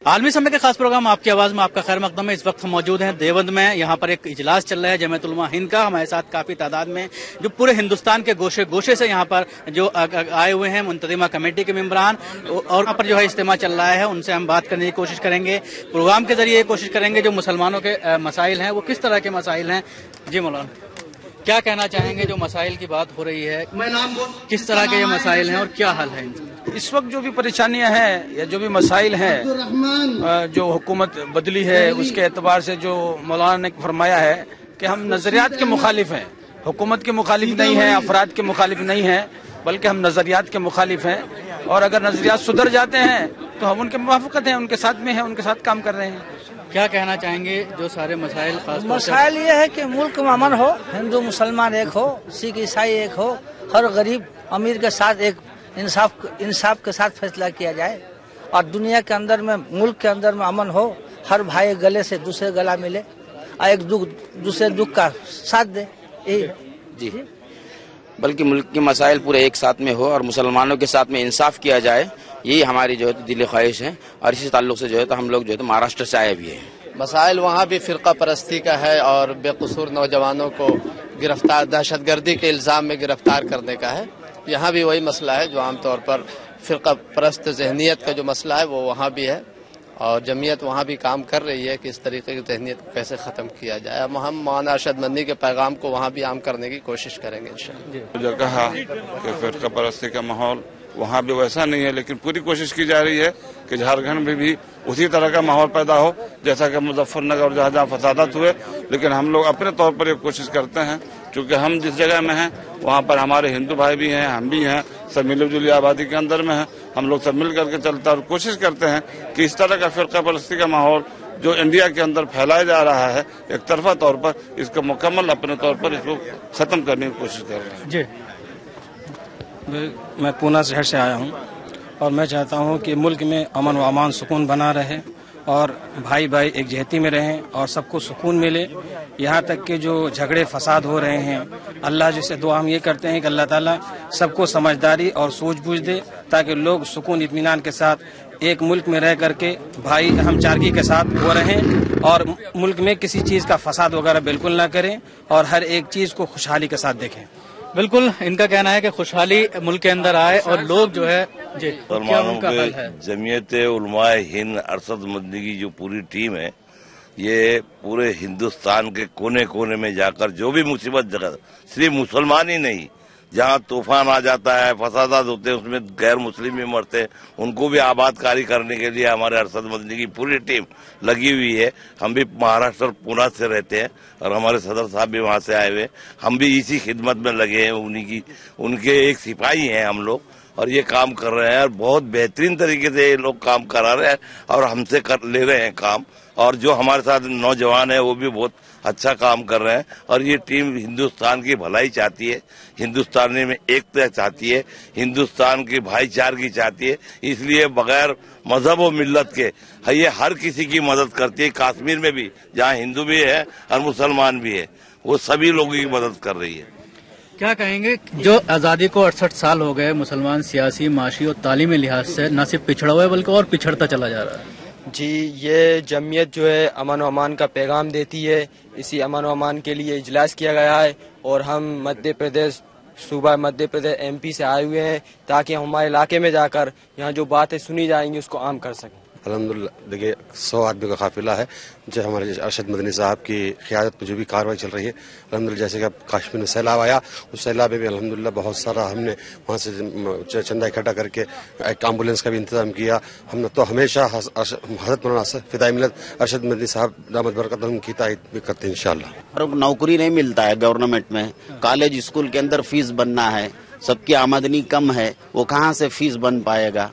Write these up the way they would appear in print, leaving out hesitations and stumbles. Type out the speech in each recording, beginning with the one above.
عالمی سمے کے خاص پروگرام آپ کی آواز میں آپ کا خیر مقدم ہے۔ اس وقت ہم موجود ہیں دیوبند میں، یہاں پر ایک اجلاس چل رہا ہے جمعیت علماء ہند کا۔ ہمارے ساتھ کافی تعداد میں جو پورے ہندوستان کے گوشے گوشے سے یہاں پر جو آئے ہوئے ہیں منتظمہ کمیٹی کے ممبران، اور یہاں پر جو ہے اجتماع چل رہا ہے، ان سے ہم بات کرنے کی کوشش کریں گے، پروگرام کے ذریعے کوشش کریں گے جو مسلمانوں کے مسائل ہیں وہ کس طرح کے مسائل ہیں۔ جی مولانا، کیا کہنا چاہیں گے جو مسائل کی بات ہو رہی ہے، کس طرح کے یہ مسائل ہیں اور کیا حل ہے؟ اس وقت جو بھی پریشانیاں ہیں یا جو بھی مسائل ہیں، جو حکومت بدلی ہے اس کے اعتبار سے جو مولانا نے فرمایا ہے کہ ہم نظریات کے مخالف ہیں، حکومت کے مخالف نہیں ہیں، افراد کے مخالف نہیں ہیں، بلکہ ہم نظریات کے مخالف ہیں، اور اگر نظریات سدھر جاتے ہیں تو ہم ان کے موافقت ہیں، ان کے ساتھ میں ہیں، ان کے ساتھ کام کر رہے ہیں۔ کیا کہنا چاہیں گے جو سارے مسائل مسائل یہ ہے کہ ملک میں امن ہو، ہندو مسلمان ایک ہو، سکھ عیسائی ایک ہو، ہر غریب امیر کے ساتھ ایک انصاف کے ساتھ فیصلہ کیا جائے، اور دنیا کے اندر میں ملک کے اندر میں امن ہو، ہر بھائی گلے سے دوسرے گلا ملے اور ایک دوسرے دکھ کا ساتھ دے، یہی جی، بلکہ ملک کے مسائل پورے ایک ساتھ میں ہو اور مسلمانوں کے ساتھ میں انصاف کیا جائے، یہی ہماری جو ہے دلی خواہش ہے۔ اور اسی تعلق سے جو ہے تو ہم لوگ جو ہے تو مہاراشٹر سے آئے بھی ہیں۔ مسائل وہاں بھی فرقہ پرستی کا ہے اور بے قصور نوجوانوں کو گرفتار، دہشت گردی کے الزام میں گرفتار کرنے کا ہے۔ یہاں بھی وہی مسئلہ ہے جو عام طور پر فرقہ پرست ذہنیت کا جو مسئلہ ہے وہ وہاں بھی ہے، اور جمعیت وہاں بھی کام کر رہی ہے کہ اس طریقے کی ذہنیت کو کیسے ختم کیا جائے۔ ہم مولانا ارشد مدنی کے پیغام کو وہاں بھی عام کرنے کی کوشش کریں گے انشاءاللہ۔ جو کہا کہ فرقہ پرستی کا ماحول وہاں بھی ویسا نہیں ہے، لیکن پوری کوشش کی جا رہی ہے کہ جھارکھنڈ میں بھی اسی طرح کا ماحول پیدا ہو جیسا کہ مظفر نگر اور جہاں جہاں فسادات ہوئے۔ لیکن ہم لوگ اپنے طور پر یہ کوشش کرتے ہیں، چونکہ ہم جس جگہ میں ہیں وہاں پر ہمارے ہندو بھائی بھی ہیں، ہم بھی ہیں، سب ملی جلی آبادی کے اندر میں ہیں، ہم لوگ سب مل کر کے چلتے ہیں اور کوشش کرتے ہیں کہ اس طرح کا فرقہ پرستی کا ماحول جو انڈیا کے اندر پھیلایا جا رہا ہے ایک طرفہ طور پر، اس کو مکمل اپنے طور پر اس کو ختم کرنے کی کوشش کر رہے ہیں۔ جی، میں پونا شہر سے آیا ہوں اور میں چاہتا ہوں کہ ملک میں امن و امان سکون بنا رہے اور بھائی بھائی ایک جہتی میں رہیں اور سب کو سکون ملے۔ یہاں تک کہ جو جھگڑے فساد ہو رہے ہیں، اللہ جسے دعا ہم یہ کرتے ہیں کہ اللہ تعالیٰ سب کو سمجھداری اور سوچ بوجھ دے تاکہ لوگ سکون اطمینان کے ساتھ ایک ملک میں رہ کر کے بھائی ہم چارگی کے ساتھ وہ رہیں اور ملک میں کسی چیز کا فساد وغیرہ بالکل نہ کریں اور ہر ایک چیز کو خوشحالی کے ساتھ دیکھیں۔ بالکل، ان کا کہنا ہے کہ خوشحالی ملک کے اندر آئے اور لوگ جو ہے جی کیا ان کا حل ہے؟ جمعیت علماء ہند ارشد مدنی کی جو پوری ٹیم ہے، یہ پورے ہندوستان کے کونے کونے میں جا کر جو بھی مصیبت جگہ، صرف مسلمان ہی نہیں، جہاں طوفان آ جاتا ہے، فسادات ہوتے ہیں، اس میں غیر مسلم بھی مرتے ہیں، ان کو بھی آباد کاری کرنے کے لیے ہمارے ارشد مدنی کی پوری ٹیم لگی ہوئی ہے۔ ہم بھی مہاراشٹر پونا سے رہتے ہیں اور ہمارے صدر صاحب بھی وہاں سے آئے ہوئے، ہم بھی اسی خدمت میں لگے ہیں، ان کے ایک سپاہی ہیں ہم لوگ، اور یہ کام کر رہے ہیں اور بہت بہترین طریقے سے یہ لوگ کام کرا رہے ہیں اور ہم سے لے رہے ہیں کام، اور جو ہمارے ساتھ نوجوان ہیں وہ بھی بہت اچھا کام کر رہے ہیں، اور یہ ٹیم ہندوستان کی بھلائی چاہتی ہے، ہندوستان میں ایکتا چاہتی ہے، ہندوستان کی بھائی چارگی چاہتی ہے، اس لیے بغیر مذہب و ملت کے یہ ہر کسی کی مدد کرتی ہے۔ کشمیر میں بھی جہاں ہندو بھی ہے اور مسلمان بھی ہے، وہ سبھی لوگوں کی مدد کر رہی ہے۔ کیا کہیں گے جو آزادی کو 68 سال ہو گئے، مسلمان سیاسی، معاشی اور تعلیمی لحاظ سے نہ صرف پچھڑا ہوا ہے بلکہ اور پچھڑتا چلا جا رہا ہے؟ جی، یہ جمعیت جو ہے امن و امان کا پیغام دیتی ہے، اسی امن و امان کے لیے اجلاس کیا گیا ہے، اور ہم مدھیہ پردیش صوبہ مدھیہ پردیش MP سے آئے ہوئے ہیں تاکہ ہمارے علاقے میں جا کر یہاں جو باتیں سنی جائیں گی اس کو عام کر سکیں۔ الحمدللہ دیکھیے 100 آدمی کا قافلہ ہے جو ہمارے ارشد مدنی صاحب کی قیادت میں جو بھی کارروائی چل رہی ہے، الحمدللہ جیسے کہ کشمیر میں سیلاب آیا، اس سیلاب میں بھی الحمدللہ بہت سارا ہم نے وہاں سے چندہ اکٹھا کر کے ایک ایمبولینس کا بھی انتظام کیا۔ ہم نے تو ہمیشہ حضرت مولانا فدائی ملت ارشد مدنی صاحب دامت برکاتہم کی تائید بھی کرتے ہیں انشاءاللہ۔ نوکری نہیں ملتا ہے گورنمنٹ میں، کالج اسکول کے اندر فیس بننا ہے، سب کی آمدنی کم ہے، وہ کہاں سے فیس بن پائے گا؟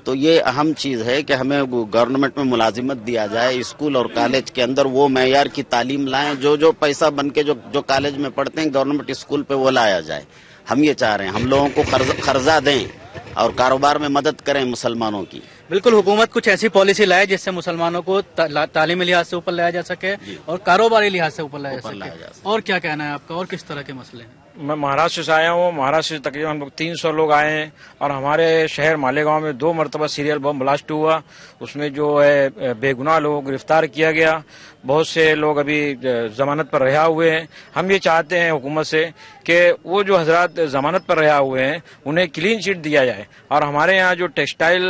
تو یہ اہم چیز ہے کہ ہمیں گورنمنٹ میں ملازمت دیا جائے، اسکول اور کالج کے اندر وہ معیار کی تعلیم لائیں، جو پیسہ بن کے جو کالج میں پڑھتے ہیں گورنمنٹ اسکول پہ وہ لایا جائے۔ ہم یہ چاہ رہے ہیں، ہم لوگوں کو قرضہ دیں اور کاروبار میں مدد کریں مسلمانوں کی۔ بالکل، حکومت کچھ ایسی پالیسی لائے جس سے مسلمانوں کو تعلیمی لحاظ سے اوپر لایا جا سکے اور کاروباری لحاظ سے اوپر لایا جا سکے۔ اور کیا کہنا ہے آپ کا، اور کس طرح کے مسئلے ہیں؟ मैं महाराष्ट्र से आया हूँ। महाराष्ट्र से तकरीबन हम लोग 300 लोग आए हैं और हमारे शहर मालेगांव में 2 मरतबा सीरियल बम ब्लास्ट हुआ। उसमें जो है बेगुनाह लोगों को गिरफ्तार किया गया। बहुत से लोग अभी जमानत पर रिहा हुए हैं। हम ये चाहते हैं हुकूमत से कि वो जो हजरात जमानत पर रिहा हुए हैं उन्हें क्लीन चिट दिया जाए। और हमारे यहाँ जो टेक्सटाइल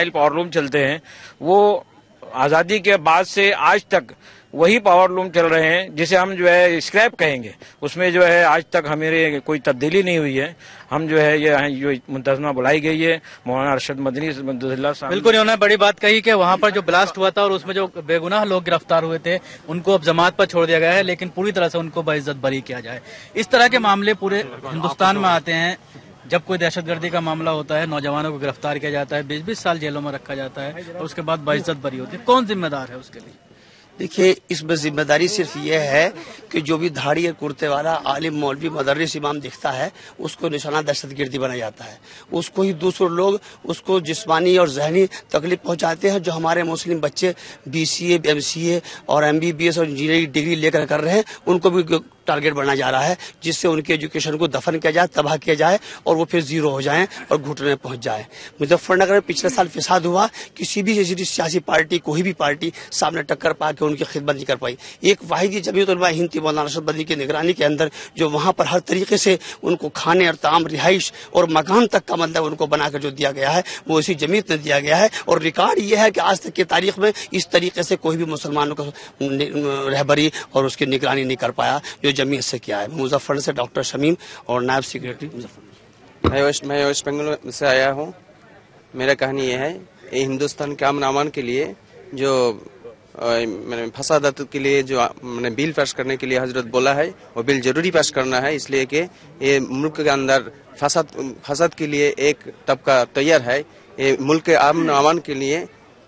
पावरलूम चलते हैं वो आज़ादी के बाद से आज तक वही पावरलूम चल रहे हैं जिसे हम जो है स्क्रैप कहेंगे। उसमें जो है आज तक हमारे कोई तब्दीली नहीं हुई है। हम जो है ये जो मुंतज़मा बुलाई गई है मौलाना अरशद मदनी साहब। बिल्कुल, उन्होंने बड़ी बात कही कि वहाँ पर जो ब्लास्ट हुआ था और उसमें जो बेगुनाह लोग गिरफ्तार हुए थे उनको अब जमात पर छोड़ दिया गया है, लेकिन पूरी तरह से उनको बाइज्जत बरी किया जाए। इस तरह के मामले पूरे हिंदुस्तान में आते हैं। जब कोई दहशतगर्दी का मामला होता है, नौजवानों को गिरफ्तार किया जाता है, 20-20 साल जेलों में रखा जाता है और उसके बाद बाइज्जत बरी होती है। कौन जिम्मेदार है उसके लिए? देखिए, इसमें जिम्मेदारी सिर्फ ये है कि जो भी धाड़ी और कुर्ते वाला आलिम मौलवी मदरस इमाम दिखता है उसको निशाना दहशतगर्दी बनाया जाता है। उसको ही दूसरे लोग उसको जिस्मानी और जहनी तकलीफ पहुंचाते हैं। जो हमारे मुस्लिम बच्चे BCA, MCA और MBBS और इंजीनियरिंग डिग्री लेकर कर रहे हैं उनको भी टारगेट बनाया जा रहा है, जिससे उनके एजुकेशन को दफन किया जाए, तबाह किया जाए और वो फिर जीरो हो जाएं और घुटने में पहुंच जाए। मुजफ्फरनगर में पिछले साल फिसाद हुआ, किसी भी सियासी पार्टी कोई भी पार्टी सामने टक्कर पा के उनकी खिदमत नहीं कर पाई। एक वाहिद जमीयत उलमा हिंद थी मौलाना अरशद मदनी की निगरानी के अंदर, जो वहां पर हर तरीके से उनको खाने और ताम, रिहाइश और मकान तक का मतलब उनको बनाकर जो दिया गया है वो इसी जमीयत ने दिया गया है। और रिकॉर्ड ये है कि आज तक की तारीख में इस तरीके से कोई भी मुसलमानों को रहबरी और उसकी निगरानी नहीं कर पाया जो जमीयत से किया है। मुजफ्फर से डॉक्टर शमीम और नायब सेक्रेटरी मुजफ्फर। मैं वेस्ट बंगाल से आया हूँ। मेरा कहानी ये है, हिंदुस्तान के अमन अमान के लिए जो मैंने फसादात के लिए जो मैंने बिल पास करने के लिए हजरत बोला है वो बिल जरूरी पास करना है, इसलिए कि ये मुल्क के अंदर फसाद के लिए एक तबका तैयार है। ये मुल्क के अमन अमान के लिए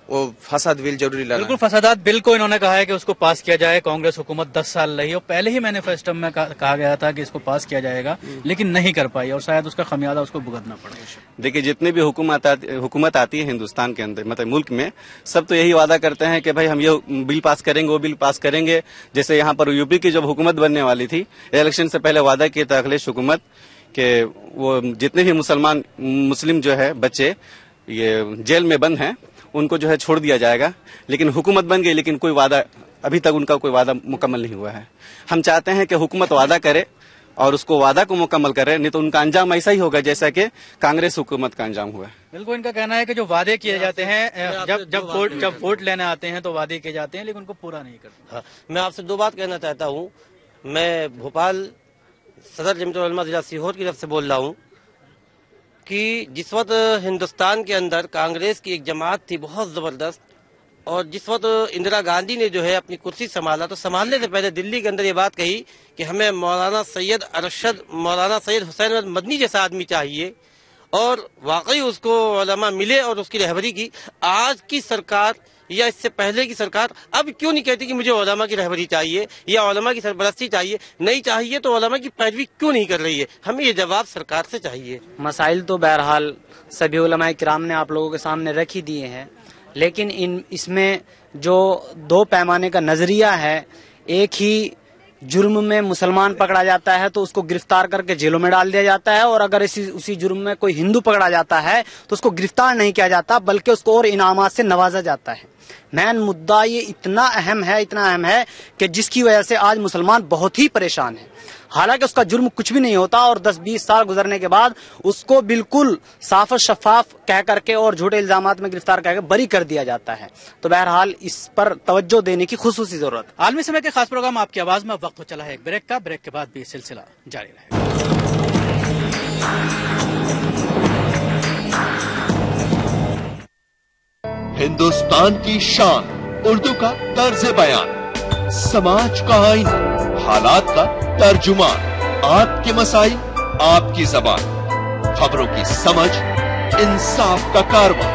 वो फसाद बिल जरूरी लाना। बिल्कुल, फसादात बिल को इन्होंने कहा है कि उसको पास किया जाए। कांग्रेस हुकूमत 10 साल रही और पहले ही मैनिफेस्टो में कहा गया था कि इसको पास किया जाएगा, लेकिन नहीं कर पाई और शायद उसका खमियाजा उसको भुगतना पड़ेगा। देखिए, जितनी भी हुकूमत आती है हिंदुस्तान के अंदर, मतलब मुल्क में, सब तो यही वादा करते हैं कि भाई हम ये बिल पास करेंगे, वो बिल पास करेंगे। जैसे यहाँ पर यूपी की जब हुकूमत बनने वाली थी, इलेक्शन से पहले वादा किया था अखिलेश हुकूमत के वो जितने भी मुस्लिम जो है बच्चे ये जेल में बंद हैं उनको जो है छोड़ दिया जाएगा। लेकिन हुकूमत बन गई, लेकिन कोई वादा अभी तक उनका कोई वादा मुकम्मल नहीं हुआ है। हम चाहते हैं कि हुकूमत वादा करे और उसको वादा को मुकम्मल करे, नहीं तो उनका अंजाम ऐसा ही होगा जैसा कि कांग्रेस हुकूमत का अंजाम हुआ है। बिल्कुल, इनका कहना है कि जो वादे किए जाते हैं, जब वोट लेने आते हैं तो वादे किए जाते हैं लेकिन उनको पूरा नहीं करते। हाँ, मैं आपसे 2 बात कहना चाहता हूँ। मैं भोपाल सदर जमीयत उलमा जिला सीहोर की तरफ से बोल रहा हूँ कि जिस वक्त हिंदुस्तान के अंदर कांग्रेस की एक जमात थी बहुत जबरदस्त, और जिस वक्त इंदिरा गांधी ने जो है अपनी कुर्सी संभाला तो संभालने से पहले दिल्ली के अंदर ये बात कही कि हमें मौलाना सैयद हुसैन मदनी जैसा आदमी चाहिए, और वाकई उसको उलमा मिले और उसकी रहबरी की। आज की सरकार या इससे पहले की सरकार अब क्यों नहीं कहती कि मुझे उलमा की रहबरी चाहिए या उलमा की सरपरस्ती चाहिए? नहीं चाहिए तो उलमा की पैरवी क्यों नहीं कर रही है? हमें ये जवाब सरकार से चाहिए। मसाइल तो बहरहाल सभी उलमा किराम ने आप लोगों के सामने रख ही दिए हैं, लेकिन इसमें जो 2 पैमाने का नजरिया है, एक ही जुर्म में मुसलमान पकड़ा जाता है तो उसको गिरफ्तार करके जेलों में डाल दिया जाता है, और अगर उसी जुर्म में कोई हिंदू पकड़ा जाता है तो उसको गिरफ्तार नहीं किया जाता बल्कि उसको और इनामात से नवाजा जाता है। मैन मुद्दा ये इतना अहम है कि जिसकी वजह से आज मुसलमान बहुत ही परेशान है। हालांकि उसका जुर्म कुछ भी नहीं होता और 10-20 साल गुजरने के बाद उसको बिल्कुल साफ शफाफ कह करके और झूठे इल्जामात में गिरफ्तार करके बरी कर दिया जाता है। तो बहरहाल इस पर तवज्जो देने की खुसूसी जरूरत है। आलमी समय के खास प्रोग्राम आपकी आवाज में वक्त चला है एक ब्रेक का। ब्रेक के बाद भी सिलसिला जारी रहेगा। हिंदुस्तान की शान, उर्दू का तर्ज बयान, समाज का आईना, हालात का तर्जुमान, आपके मसाइल आपकी जबान, खबरों की समझ, इंसाफ का कारवां,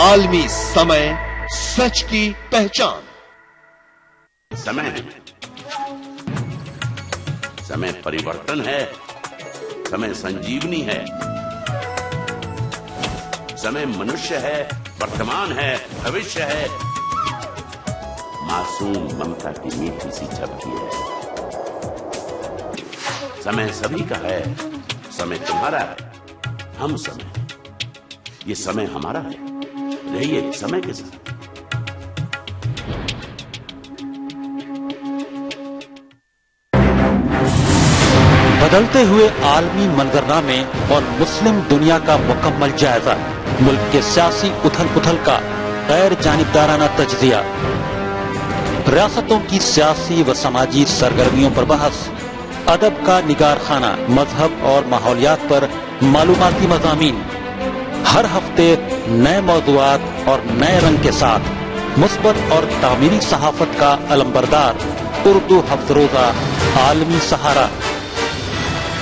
आलमी समय, सच की पहचान। समय परिवर्तन है, समय संजीवनी है, समय मनुष्य है, वर्तमान है, भविष्य है। मासूम ममता की मीठी सी झपकी है। समय सभी का है, समय तुम्हारा है, हम समय, ये समय हमारा है, रहिए समय के साथ। बदलते हुए आलमी मंजरनामे और मुस्लिम दुनिया का मुकम्मल जायजा, मुल्क के सियासी उथल पुथल का गैर जानिबदाराना तज्जिया, रियासतों की सियासी व समाजी सरगर्मियों पर बहस, अदब का निगार खाना, मजहब और माहौलियात पर मालूमाती मज़ामीन, हर हफ्ते नए मौज़ूआत और नए रंग के साथ मुस्बत और तामीरी सहाफत का अलंबरदार उर्दू हफ्तरोजा आलमी सहारा,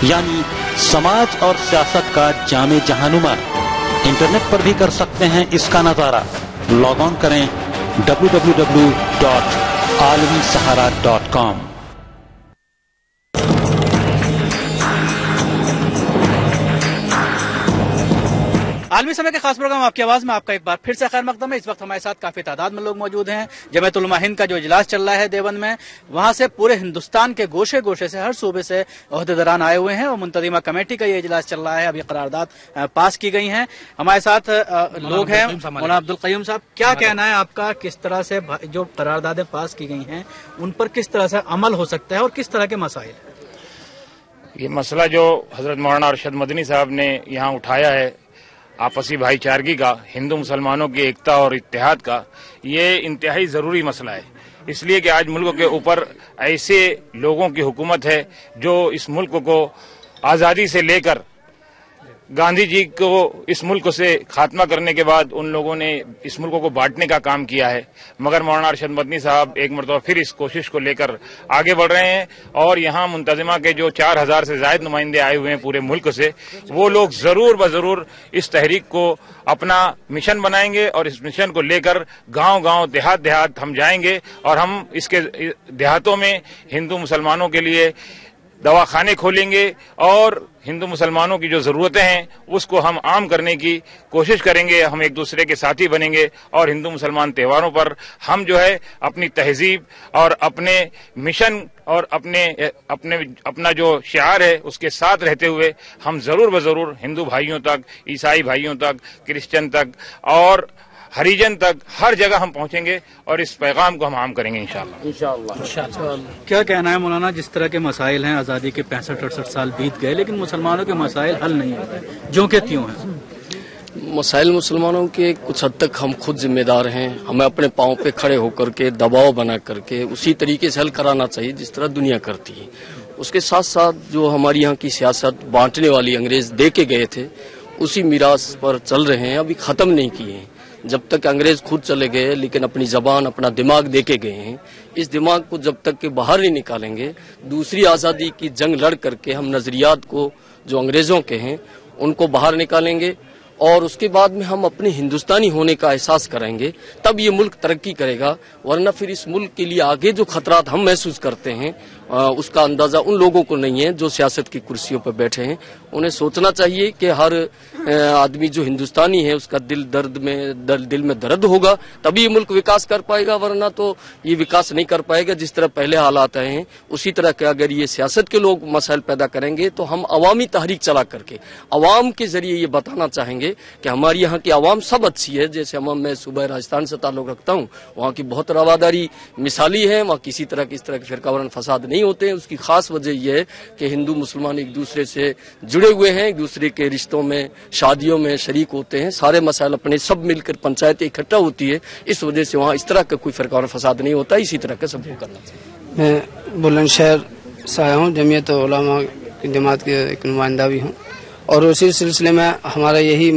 यानी समाज और सियासत का जामे जहानुमा। इंटरनेट पर भी कर सकते हैं इसका नजारा। लॉग ऑन करें www.alamisahara.com। आलमी समय के खास प्रोग्राम आपकी आवाज में आपका एक बार फिर से खैर मकदम है। इस वक्त हमारे साथ काफी तादाद में लोग मौजूद हैं। जमीयत उलमा हिंद का जो इजलास चल रहा है देवबंद में, वहां से पूरे हिंदुस्तान के गोशे गोशे से, हर सूबे से ओहदेदारान आए हुए हैं और मुंतजिमा कमेटी का ये इजलास चल रहा है। अभी करारदाद पास की गई हैं। हमारे साथ लोग हैं। मौलाना अब्दुल क़य्यूम साहब, क्या कहना है आपका, किस तरह से जो करारदादें पास की गई हैं उन पर किस तरह से अमल हो सकता है और किस तरह के मसाइल? ये मसला जो हजरत मौलाना अरशद मदनी साहब ने यहाँ उठाया है, आपसी भाईचारगी का, हिंदू मुसलमानों की एकता और इत्तेहाद का, ये इंतहाई ज़रूरी मसला है। इसलिए कि आज मुल्क के ऊपर ऐसे लोगों की हुकूमत है जो इस मुल्क को आज़ादी से लेकर गांधी जी को इस मुल्क से खात्मा करने के बाद उन लोगों ने इस मुल्क को बांटने का काम किया है। मगर मौलाना अरशद मदनी साहब एक मरतबा फिर इस कोशिश को लेकर आगे बढ़ रहे हैं और यहाँ मुंतजिमा के जो 4000 से ज़ायद नुमाइंदे आए हुए हैं पूरे मुल्क से, वो लोग ज़रूर ब-ज़रूर इस तहरीक को अपना मिशन बनाएंगे और इस मिशन को लेकर गांव-गांव, देहात-देहात हम जाएंगे और हम इसके देहातों में हिंदू मुसलमानों के लिए दवाखाने खोलेंगे और हिंदू मुसलमानों की जो ज़रूरतें हैं उसको हम आम करने की कोशिश करेंगे। हम एक दूसरे के साथी बनेंगे और हिंदू मुसलमान त्योहारों पर हम जो है अपनी तहजीब और अपने मिशन और अपना जो शिआर है उसके साथ रहते हुए हम ज़रूर ब-ज़रूर हिंदू भाइयों तक, ईसाई भाइयों तक, क्रिश्चियन तक और हरिजन तक हर जगह हम पहुंचेंगे और इस पैगाम को हम आम करेंगे इंशाअल्लाह। क्या कहना है मौलाना, जिस तरह के मसाइल हैं, आज़ादी के 65-68 साल बीत गए लेकिन मुसलमानों के मसाइल हल नहीं हो रहे, जो के त्यों हैं? मसाइल मुसलमानों के कुछ हद तक हम खुद जिम्मेदार हैं। हमें अपने पाँव पे खड़े होकर के, दबाव बना करके उसी तरीके से हल कराना चाहिए जिस तरह दुनिया करती है। उसके साथ साथ जो हमारी यहाँ की सियासत बांटने वाली अंग्रेज दे के गए थे, उसी मीरास पर चल रहे हैं, अभी ख़त्म नहीं किए हैं। जब तक अंग्रेज खुद चले गए लेकिन अपनी जबान, अपना दिमाग दे के गए हैं, इस दिमाग को जब तक के बाहर नहीं निकालेंगे, दूसरी आज़ादी की जंग लड़ करके हम नजरियात को जो अंग्रेजों के हैं उनको बाहर निकालेंगे और उसके बाद में हम अपने हिंदुस्तानी होने का एहसास करेंगे, तब ये मुल्क तरक्की करेगा। वरना फिर इस मुल्क के लिए आगे जो खतरात हम महसूस करते हैं उसका अंदाजा उन लोगों को नहीं है जो सियासत की कुर्सियों पर बैठे हैं। उन्हें सोचना चाहिए कि हर आदमी जो हिंदुस्तानी है उसका दिल में दर्द होगा, तभी ये मुल्क विकास कर पाएगा, वरना तो ये विकास नहीं कर पाएगा। जिस तरह पहले हालात आए हैं उसी तरह के अगर ये सियासत के लोग मसाइल पैदा करेंगे तो हम अवामी तहरीक चला करके अवाम के जरिए ये बताना चाहेंगे कि हमारी यहाँ की आवाम सब अच्छी है। जैसे मैं सुबह राजस्थान से ताल्लुक रखता हूँ, वहाँ की बहुत रवादारी मिसाली है, वहाँ किसी तरह की इस तरह के फिरकावाराना फसाद नहीं होते हैं। उसकी खास वजह यह है कि हिंदू मुसलमान एक दूसरे से जुड़े हुए हैं, एक दूसरे के रिश्तों में, शादियों में शरीक होते हैं। सारे मसाइल अपने सब मिलकर पंचायतें इकट्ठा होती है, इस वजह से वहाँ इस तरह का कोई फिरकावाराना फसाद नहीं होता। इसी तरह का सबको करना चाहिए। मैं बुलंदशहर से आया हूँ, जमीयत उलमा की जमात के एक नुमाइंदा भी हूँ और उसी सिलसिले में हमारा यही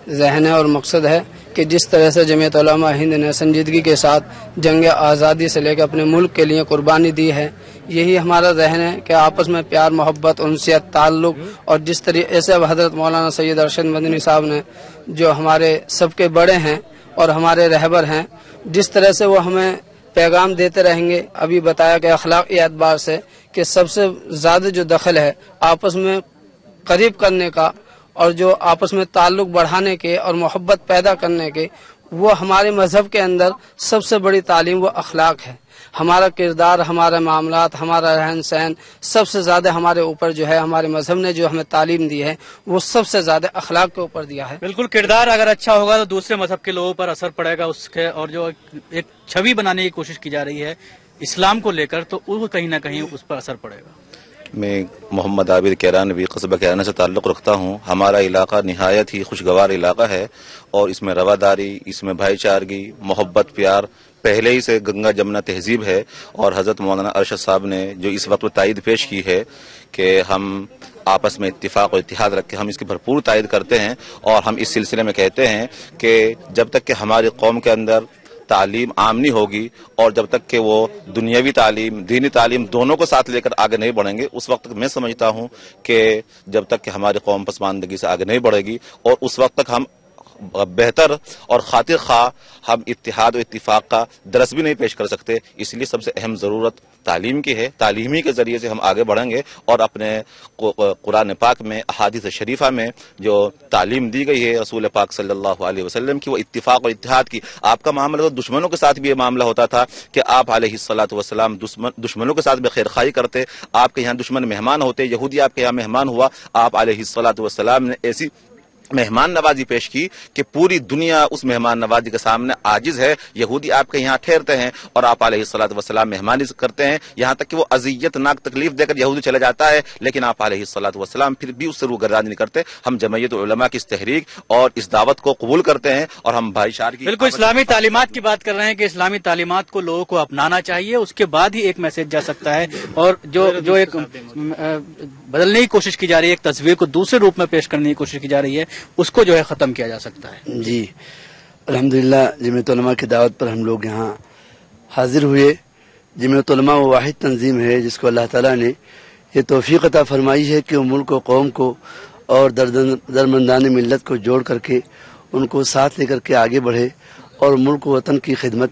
ज़हन है और मकसद है कि जिस तरह से जमीयत उलमा हिंद ने संजीदगी के साथ जंग आज़ादी से लेकर अपने मुल्क के लिए कुर्बानी दी है, यही हमारा ज़हन है कि आपस में प्यार, मोहब्बत, उनसियत, ताल्लुक और जिस तरीके से हज़रत मौलाना सैयद अरशद मदनी साहब ने जो हमारे सबके बड़े हैं और हमारे रहबर हैं, जिस तरह से वो हमें पैगाम देते रहेंगे। अभी बताया कि अखलाकी एतबार से कि सबसे ज़्यादा जो दखल है आपस में करीब करने का और जो आपस में ताल्लुक बढ़ाने के और मोहब्बत पैदा करने के, وہ ہمارے مذہب کے اندر سب سے بڑی تعلیم وہ اخلاق ہے. ہمارا کردار، ہمارے معاملات، ہمارا رہن سہن سب سے زیادہ ہمارے اوپر جو ہے ہمارے مذہب نے جو ہمیں تعلیم دی ہے وہ سب سے زیادہ اخلاق کے اوپر دیا ہے. بالکل، کردار اگر اچھا ہوگا تو دوسرے مذہب کے لوگوں پر اثر پڑے گا اس کے، اور جو ایک چھوی بنانے کی کوشش کی جا رہی ہے اسلام کو لے کر تو وہ کہیں نہ کہیں اس پر اثر پڑے گا. میں محمد عابد کیرانوی قصبہ کیرانہ سے تعلق رکھتا ہوں. ہمارا علاقہ نہایت ہی خوشگوار علاقہ ہے اور اس میں رواداری، اس میں بھائی چارگی، محبت، پیار پہلے ہی سے گنگا جمنا تہذیب ہے. اور حضرت مولانا ارشد صاحب نے جو اس وقت تائید پیش کی ہے کہ ہم آپس میں اتفاق اور اتحاد رکھیں، ہم اس کی بھرپور تائید کرتے ہیں. اور ہم اس سلسلے میں کہتے ہیں کہ جب تک کہ ہماری قوم کے اندر تعلیم عام نہیں ہوگی اور جب تک کہ وہ دنیاوی تعلیم، دینی تعلیم دونوں کو ساتھ لے کر آگے نہیں بڑھیں گے، اس وقت تک میں سمجھتا ہوں کہ جب تک کہ ہماری قوم پسماندگی سے آگے نہیں بڑھے گی اور اس وقت تک ہم بہتر اور خاطر خواہ ہم اتحاد و اتفاق کا درس بھی نہیں پیش کر سکتے. اس لیے سب سے اہم ضرورت تعلیم کی ہے. تعلیمی کے ذریعے سے ہم آگے بڑھیں گے اور اپنے قرآن پاک میں، احادیث شریفہ میں جو تعلیم دی گئی ہے رسول پاک صلی اللہ علیہ وسلم کی، وہ اتفاق اور اتحاد کی. آپ کا معاملہ تو دشمنوں کے ساتھ بھی یہ معاملہ ہوتا تھا کہ آپ علیہ الصلوۃ والسلام دشمنوں کے ساتھ بھی خیرخواہی کرتے. آپ کے یہاں دشمن مہمان ہوتے، یہودی آپ کے یہاں مہمان ہوا، آپ علیہ الصلوۃ والسلام نے ایسی مہمان نوازی پیش کی کہ پوری دنیا اس مہمان نوازی کے سامنے عاجز ہے. یہودی آپ کے یہاں ٹھہرتے ہیں اور آپ علیہ الصلوۃ والسلام مہمانی کرتے ہیں، یہاں تک کہ وہ اذیت ناک تکلیف دے کر یہودی چلا جاتا ہے، لیکن آپ علیہ الصلوۃ والسلام پھر بھی اس سے روگردانی نہیں کرتے. ہم جمعیت علماء کی اس تحریک اور اس دعوت کو قبول کرتے ہیں اور ہم بھائی چارگی. بالکل اسلامی تعلیمات کی بات کر رہے ہیں کہ اسلامی تعلیمات کو لوگوں کو اپنانا چاہیے، اس کے بعد ہی ایک میسج جا سکتا ہے. اور جو ایک بدلنے کی کوشش کی جا رہی ہے، ایک تصویر کو دوسرے روپ میں پیش کرنے کی کوشش کی جا رہی ہے، اس کو جو ہے ختم کیا جا سکتا ہے. جی الحمدللہ، جمعیت علماء کی دعوت پر ہم لوگ یہاں حاضر ہوئے. جمعیت علماء وہ واحد تنظیم ہے جس کو اللہ تعالیٰ نے یہ توفیق عطا فرمائی ہے کہ وہ ملک و قوم کو اور درمندان ملت کو جوڑ کر کے ان کو ساتھ لے کر کے آگے بڑھے اور ملک و وطن کی خدمت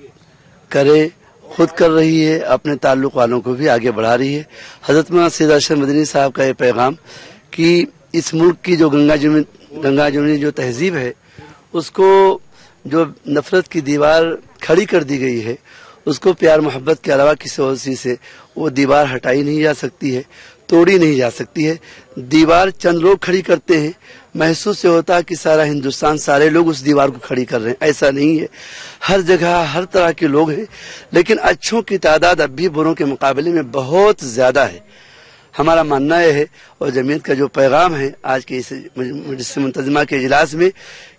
کرے. خود کر رہی ہے، اپنے تعلق والوں کو بھی آگے بڑھا رہی ہے. حضرت مولانا سید ارشد مدنی صاحب کا یہ پیغام کہ اس ملک کی جو گنگا جمنی جو تہذیب ہے، اس کو جو نفرت کی دیوار کھڑی کر دی گئی ہے، اس کو پیار محبت کے علاوہ کسی اور چیز سے وہ دیوار ہٹائی نہیں جا سکتی ہے، توڑی نہیں جا سکتی ہے. دیوار چند لوگ کھڑی کرتے ہیں، محسوس سے ہوتا ہے کہ سارا ہندوستان، سارے لوگ اس دیوار کو کھڑی کر رہے ہیں. ایسا نہیں ہے، ہر جگہ ہر طرح کے لوگ ہیں، لیکن اچھوں کی تعداد اب بھی بروں کے مقابلے میں بہت زیادہ ہے. ہمارا ماننا یہ ہے اور جمعیت کا جو پیغام ہے آج کے اس مجلس منتظمہ کے اجلاس میں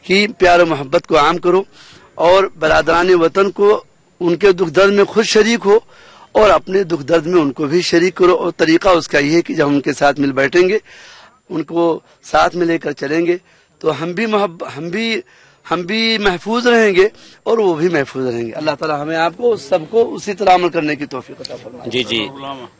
کہ پیار و محبت کو عام کرو اور برادران وطن کو ان کے دکھ درد میں خود شریک ہو اور اپنے دکھ درد میں ان کو بھی شریک کرو. اور طریقہ اس کا یہ ہے کہ جب ان کے ساتھ مل بیٹھیں گے، ان کو ساتھ میں لے کر چلیں گے تو ہم بھی محفوظ رہیں گے اور وہ بھی محفوظ رہیں گے. اللہ تعالی ہمیں آپ کو سب کو اسی طرح عمل کرنے کی توفیق عطا فرمائے.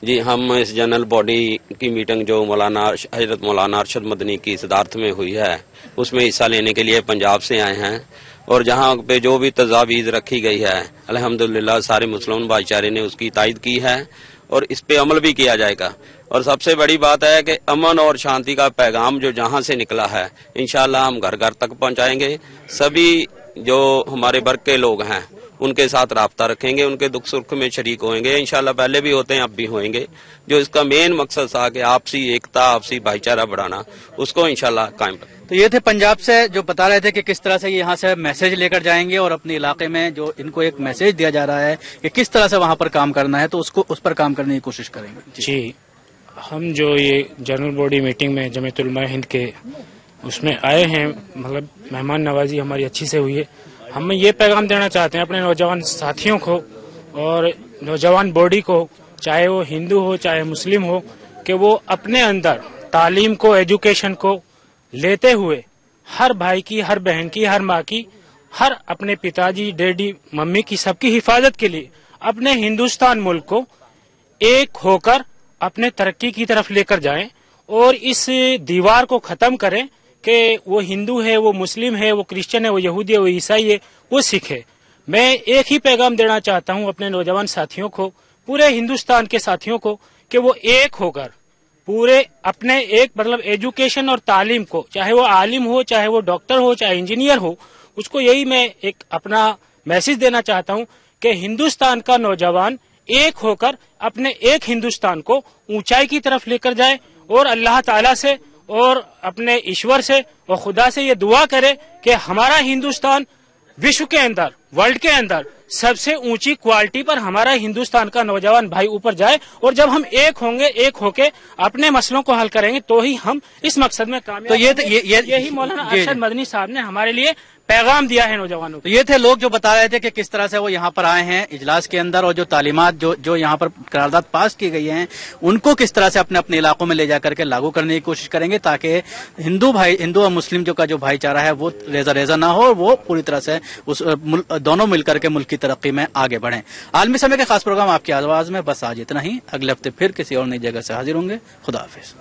جی ہم اس جنرل باڈی کی میٹنگ جو حضرت مولانا ارشد مدنی کی صدارت میں ہوئی ہے، اس میں حصہ لینے کے لیے پنجاب سے آئے ہیں اور جہاں پہ جو بھی تجاویز رکھی گئی ہے الحمدللہ سارے مسلمان بھائی چارے نے اس کی تائید کی ہے اور اس پہ عمل بھی کیا جائے گا. اور سب سے بڑی بات ہے کہ امن اور شانتی کا پیغام جو جہاں سے نکلا ہے انشاءاللہ ہم گھر گھر تک پہنچائیں گے. سبھی جو ہمارے برق کے لوگ ہیں ان کے ساتھ رابطہ رکھیں گے، ان کے دکھ سکھ میں شریک ہوئیں گے. انشاءاللہ پہلے بھی ہوتے ہیں، اب بھی ہوئیں گے. جو اس کا مین مقصد تھا کہ آپسی ایکتا، آپسی بھائی چارہ بڑھانا، اس کو انشاءاللہ قائم رکھیں. تو یہ تھے پنجاب سے جو بتا رہے تھے کہ کس طرح سے یہاں سے میسج لے کر جائیں گے اور اپنے علاقے میں جو ان کو ایک میسج دیا جا رہا ہے کہ کس طرح سے وہاں پر کام کرنا ہے تو اس پر کام کرنے کی کوشش کریں گے. جی ہم جو یہ جنرل باڈی میٹنگ میں جمعیت علماء ہند کے اس میں آئے ہیں، مطلب مہمان نوازی ہماری اچھی سے ہوئی ہے. ہم یہ پیغام دینا چاہتے ہیں اپنے نوجوان ساتھیوں کو اور نوجوان باڈی کو، چاہے وہ ہندو ہو چاہے مسلم ہو، کہ وہ اپنے اندر تعلیم کو، ایجوکیشن کو لیتے ہوئے ہر بھائی کی، ہر بہن کی، ہر ماں کی، ہر اپنے پتا جی، ڈیڈی، ممی کی، سب کی حفاظت کے لیے اپنے ہندوستان ملک کو ایک ہو کر اپنے ترقی کی طرف لے کر جائیں اور اس دیوار کو ختم کریں کہ وہ ہندو ہے، وہ مسلم ہے، وہ کرسچن ہے، وہ یہودی ہے، وہ عیسائی ہے، وہ سکھ ہے. میں ایک ہی پیغام دینا چاہتا ہوں اپنے نوجوان ساتھیوں کو، پورے ہندوستان کے ساتھیوں کو، کہ وہ ایک ہو کر پورے اپنے ایک مطلب ایجوکیشن اور تعلیم کو، چاہے وہ عالم ہو، چاہے وہ ڈاکٹر ہو، چاہے انجینئر ہو، उसको यही मैं एक अपना मैसेज देना चाहता हूं कि हिंदुस्तान का नौजवान एक होकर अपने एक हिंदुस्तान को ऊंचाई की तरफ लेकर जाए और अल्लाह ताला से और अपने ईश्वर से और खुदा से ये दुआ करे कि हमारा हिंदुस्तान विश्व के अंदर, वर्ल्ड के अंदर सबसे ऊंची क्वालिटी पर हमारा हिंदुस्तान का नौजवान भाई ऊपर जाए। और जब हम एक होंगे, एक होके अपने मसलों को हल करेंगे तो ही हम इस मकसद में कामयाब होंगे। यही मौलाना अरशद मदनी साहब ने हमारे लिए पैगाम दिया है नौजवानों को। तो ये थे लोग जो बता रहे थे कि किस तरह से वो यहाँ पर आए हैं इजलास के अंदर, और जो तालीमात जो यहाँ पर करारदाद पास की गई हैं उनको किस तरह से अपने अपने इलाकों में ले जाकर के लागू करने की कोशिश करेंगे, ताकि हिंदू और मुस्लिम जो भाईचारा है वो रेजा रेजा ना हो, वो पूरी तरह से उस दोनों मिलकर के मुल्क की तरक्की में आगे बढ़ें। आलमी समय के खास प्रोग्राम आपकी आवाज में बस आज इतना ही। अगले हफ्ते फिर किसी और नई जगह से हाजिर होंगे। खुदा हाफिज।